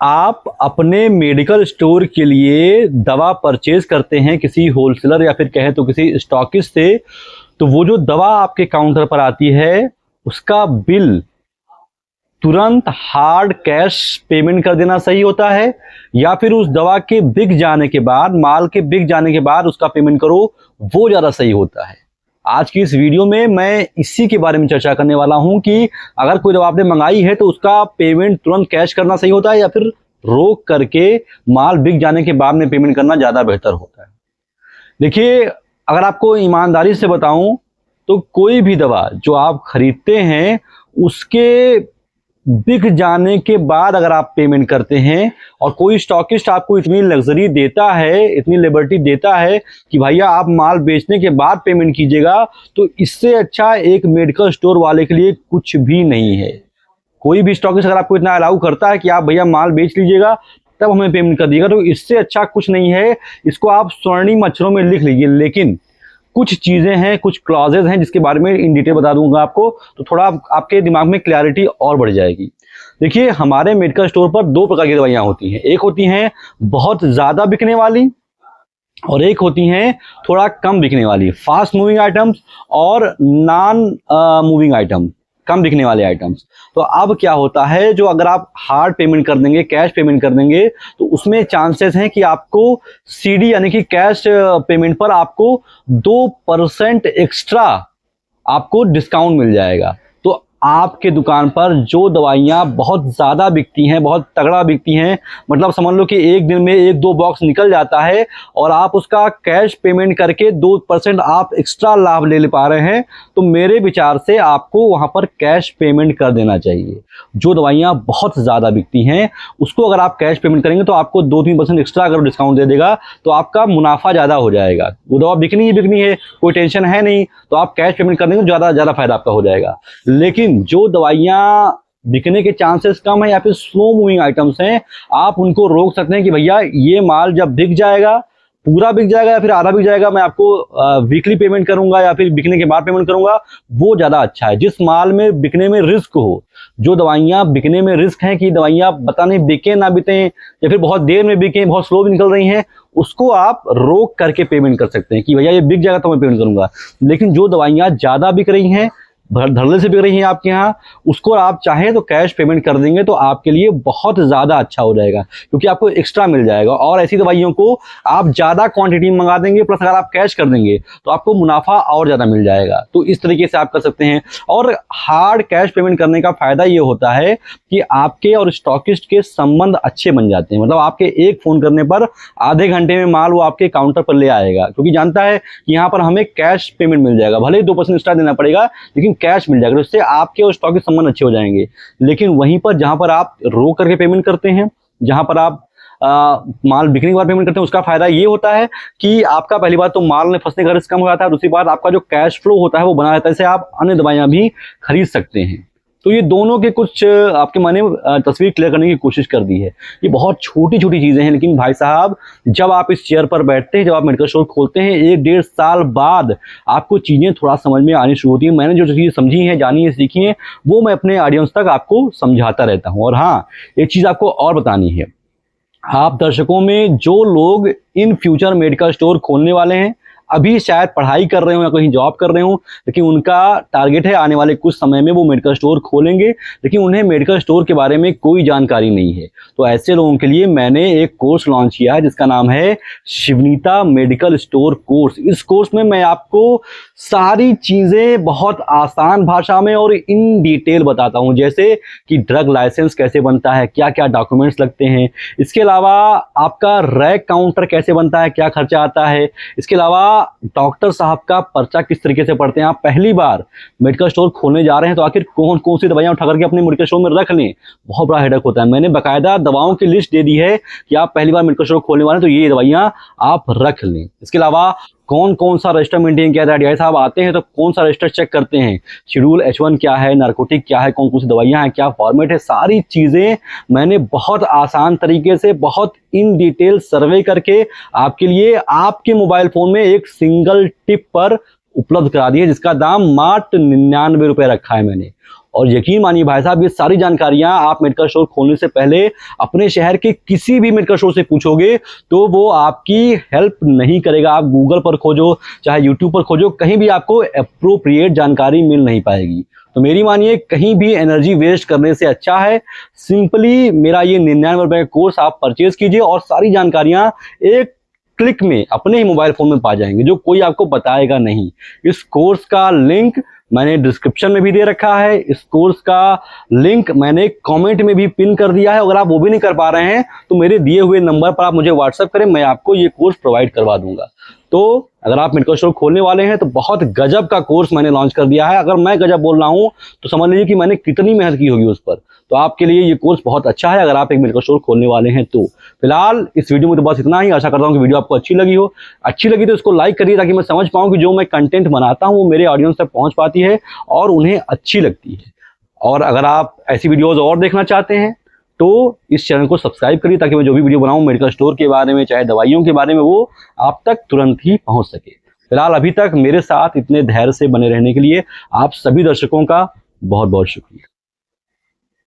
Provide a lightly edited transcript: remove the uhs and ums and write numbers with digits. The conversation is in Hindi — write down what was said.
आप अपने मेडिकल स्टोर के लिए दवा परचेज करते हैं किसी होलसेलर या फिर कहें तो किसी स्टॉकिस्ट से, तो वो जो दवा आपके काउंटर पर आती है उसका बिल तुरंत हार्ड कैश पेमेंट कर देना सही होता है, या फिर उस दवा के बिक जाने के बाद, माल के बिक जाने के बाद उसका पेमेंट करो, वो ज़्यादा सही होता है। आज की इस वीडियो में मैं इसी के बारे में चर्चा करने वाला हूं कि अगर कोई दवा आपने मंगाई है तो उसका पेमेंट तुरंत कैश करना सही होता है या फिर रोक करके माल बिक जाने के बाद में पेमेंट करना ज़्यादा बेहतर होता है। देखिए, अगर आपको ईमानदारी से बताऊं तो कोई भी दवा जो आप खरीदते हैं उसके बिक जाने के बाद अगर आप पेमेंट करते हैं और कोई स्टॉकिस्ट आपको इतनी लग्जरी देता है, इतनी लिबर्टी देता है कि भैया आप माल बेचने के बाद पेमेंट कीजिएगा, तो इससे अच्छा एक मेडिकल स्टोर वाले के लिए कुछ भी नहीं है। कोई भी स्टॉकिस्ट अगर आपको इतना अलाउ करता है कि आप भैया माल बेच लीजिएगा तब हमें पेमेंट कर दीजिएगा, तो इससे अच्छा कुछ नहीं है। इसको आप स्वर्णिम अक्षरों में लिख लीजिए। लेकिन कुछ चीज़ें हैं, कुछ क्लॉजेज हैं जिसके बारे में इन डिटेल बता दूंगा आपको, तो थोड़ा आपके दिमाग में क्लैरिटी और बढ़ जाएगी। देखिए, हमारे मेडिकल स्टोर पर दो प्रकार की दवाइयाँ होती हैं। एक होती हैं बहुत ज़्यादा बिकने वाली और एक होती हैं थोड़ा कम बिकने वाली, फास्ट मूविंग आइटम्स और नॉन मूविंग आइटम, कम बिकने वाले आइटम्स। तो अब क्या होता है, जो अगर आप हार्ड पेमेंट कर देंगे, कैश पेमेंट कर देंगे, तो उसमें चांसेस हैं कि आपको सीडी यानी कि कैश पेमेंट पर आपको 2% एक्स्ट्रा आपको डिस्काउंट मिल जाएगा। तो आपके दुकान पर जो दवाइयाँ बहुत ज़्यादा बिकती हैं, बहुत तगड़ा बिकती हैं, मतलब समझ लो कि एक दिन में 1-2 बॉक्स निकल जाता है और आप उसका कैश पेमेंट करके 2% आप एक्स्ट्रा लाभ ले पा रहे हैं, तो मेरे विचार से आपको वहाँ पर कैश पेमेंट कर देना चाहिए। जो दवाइयाँ बहुत ज़्यादा बिकती हैं उसको अगर आप कैश पेमेंट करेंगे तो आपको 2-3% एक्स्ट्रा अगर डिस्काउंट दे देगा तो आपका मुनाफा ज़्यादा हो जाएगा। वो दवा बिकनी ही बिकनी है, कोई टेंशन है नहीं, तो आप कैश पेमेंट कर देंगे तो ज़्यादा फ़ायदा आपका हो जाएगा। लेकिन जो दवाइयाँ बिकने के चांसेस कम है या फिर स्लो मूविंग आइटम्स हैं, आप उनको रोक सकते हैं कि भैया ये माल जब बिक जाएगा, पूरा बिक जाएगा या फिर आधा बिक जाएगा, मैं आपको वीकली पेमेंट करूंगा या फिर बिकने के बाद पेमेंट करूंगा, वो ज़्यादा अच्छा है। जिस माल में बिकने में रिस्क हो, जो दवाइयाँ बिकने में रिस्क हैं कि दवाइयाँ पता नहीं बिके ना बिके या फिर बहुत देर में बिके, बहुत स्लो भी निकल रही हैं, उसको आप रोक करके पेमेंट कर सकते हैं कि भैया ये बिक जाएगा तो मैं पेमेंट करूंगा। लेकिन जो दवाइयाँ ज़्यादा बिक रही हैं, धड़ल्ले से बिक रही हैं आपके यहाँ, उसको आप चाहें तो कैश पेमेंट कर देंगे तो आपके लिए बहुत ज़्यादा अच्छा हो जाएगा, क्योंकि आपको एक्स्ट्रा मिल जाएगा। और ऐसी दवाइयों को आप ज़्यादा क्वांटिटी में मंगा देंगे, प्लस अगर आप कैश कर देंगे तो आपको मुनाफा और ज़्यादा मिल जाएगा। तो इस तरीके से आप कर सकते हैं। और हार्ड कैश पेमेंट करने का फ़ायदा ये होता है कि आपके और स्टॉकिस्ट के संबंध अच्छे बन जाते हैं। मतलब आपके एक फ़ोन करने पर आधे घंटे में माल वो आपके काउंटर पर ले आएगा, क्योंकि जानता है कि यहाँ पर हमें कैश पेमेंट मिल जाएगा। भले ही 2% एक्स्ट्रा देना पड़ेगा, लेकिन कैश मिल जाएगा। उससे आपके और स्टॉक के संबंध अच्छे हो जाएंगे। लेकिन वहीं पर जहां पर आप रोक करके पेमेंट करते हैं, जहां पर आप माल बिकने के बाद पेमेंट करते हैं, उसका फायदा ये होता है कि आपका पहली बात तो माल में फंसने का रिस्क कम हो जाता है, दूसरी बात आपका जो कैश फ्लो होता है वो बना रहता है, इससे आप अन्य दवाइयां भी खरीद सकते हैं। तो ये दोनों के कुछ आपके मन में तस्वीर क्लियर करने की कोशिश कर दी है। ये बहुत छोटी छोटी चीज़ें हैं, लेकिन भाई साहब जब आप इस चेयर पर बैठते हैं, जब आप मेडिकल स्टोर खोलते हैं, 1-1.5 साल बाद आपको चीज़ें थोड़ा समझ में आनी शुरू होती हैं। मैंने जो चीज़ें समझी हैं, जानी है, सीखी हैं, वो मैं अपने ऑडियंस तक आपको समझाता रहता हूँ। और हाँ, एक चीज़ आपको और बतानी है, आप दर्शकों में जो लोग इन फ्यूचर मेडिकल स्टोर खोलने वाले हैं, अभी शायद पढ़ाई कर रहे हो या कहीं जॉब कर रहे हो, लेकिन उनका टारगेट है आने वाले कुछ समय में वो मेडिकल स्टोर खोलेंगे, लेकिन उन्हें मेडिकल स्टोर के बारे में कोई जानकारी नहीं है। तो ऐसे लोगों के लिए मैंने एक कोर्स लॉन्च किया है जिसका नाम है शिवनीता मेडिकल स्टोर कोर्स। इस कोर्स में मैं आपको सारी चीज़ें बहुत आसान भाषा में और इन डिटेल बताता हूँ, जैसे कि ड्रग लाइसेंस कैसे बनता है, क्या क्या डॉक्यूमेंट्स लगते हैं, इसके अलावा आपका रैक काउंटर कैसे बनता है, क्या खर्चा आता है, इसके अलावा डॉक्टर साहब का पर्चा किस तरीके से पढ़ते हैं। आप पहली बार मेडिकल स्टोर खोलने जा रहे हैं तो आखिर कौन कौन सी दवाइयां उठा करके अपने मेडिकल स्टोर में रख लें, बहुत बड़ा हेडेक होता है। मैंने बाकायदा दवाओं की लिस्ट दे दी है कि आप पहली बार मेडिकल स्टोर खोलने वाले हैं तो ये दवाइयां आप रख लें। इसके अलावा कौन कौन सा रजिस्टर मेंटेन किया जाए, साहब आते हैं तो कौन सा रजिस्टर चेक करते हैं, शेड्यूल H1 क्या है, नारकोटिक क्या है, कौन कौन सी दवाइयां हैं, क्या फॉर्मेट है, सारी चीज़ें मैंने बहुत आसान तरीके से, बहुत इन डिटेल सर्वे करके आपके लिए आपके मोबाइल फ़ोन में एक सिंगल टिप पर उपलब्ध करा दी है, जिसका दाम मात्र 99 रुपये रखा है मैंने। और यकीन मानिए भाई साहब, ये सारी जानकारियां आप मेडिकल स्टोर खोलने से पहले अपने शहर के किसी भी मेडिकल स्टोर से पूछोगे तो वो आपकी हेल्प नहीं करेगा। आप गूगल पर खोजो, चाहे यूट्यूब पर खोजो, कहीं भी आपको एप्रोप्रिएट जानकारी मिल नहीं पाएगी। तो मेरी मानिए, कहीं भी एनर्जी वेस्ट करने से अच्छा है सिंपली मेरा ये 99 रुपए का कोर्स आप परचेज कीजिए और सारी जानकारियां एक क्लिक में अपने ही मोबाइल फोन में पा जाएंगे, जो कोई आपको बताएगा नहीं। इस कोर्स का लिंक मैंने डिस्क्रिप्शन में भी दे रखा है, इस कोर्स का लिंक मैंने कमेंट में भी पिन कर दिया है। अगर आप वो भी नहीं कर पा रहे हैं तो मेरे दिए हुए नंबर पर आप मुझे व्हाट्सएप करें, मैं आपको ये कोर्स प्रोवाइड करवा दूंगा। तो अगर आप मेडिकल स्टोर खोलने वाले हैं तो बहुत गजब का कोर्स मैंने लॉन्च कर दिया है। अगर मैं गजब बोल रहा हूं तो समझ लीजिए कि मैंने कितनी मेहनत की होगी उस पर। तो आपके लिए ये कोर्स बहुत अच्छा है अगर आप एक मेडिकल स्टोर खोलने वाले हैं तो। फिलहाल इस वीडियो में तो बस इतना ही। आशा करता हूं कि वीडियो आपको अच्छी लगी हो। अच्छी लगी तो इसको लाइक करिए ताकि मैं समझ पाऊं कि जो मैं कंटेंट बनाता हूं वो मेरे ऑडियंस तक पहुंच पाती है और उन्हें अच्छी लगती है। और अगर आप ऐसी वीडियोज और देखना चाहते हैं तो इस चैनल को सब्सक्राइब करिए ताकि मैं जो भी वीडियो बनाऊं मेडिकल स्टोर के बारे में, चाहे दवाइयों के बारे में, वो आप तक तुरंत ही पहुंच सके। फिलहाल अभी तक मेरे साथ इतने धैर्य से बने रहने के लिए आप सभी दर्शकों का बहुत बहुत शुक्रिया।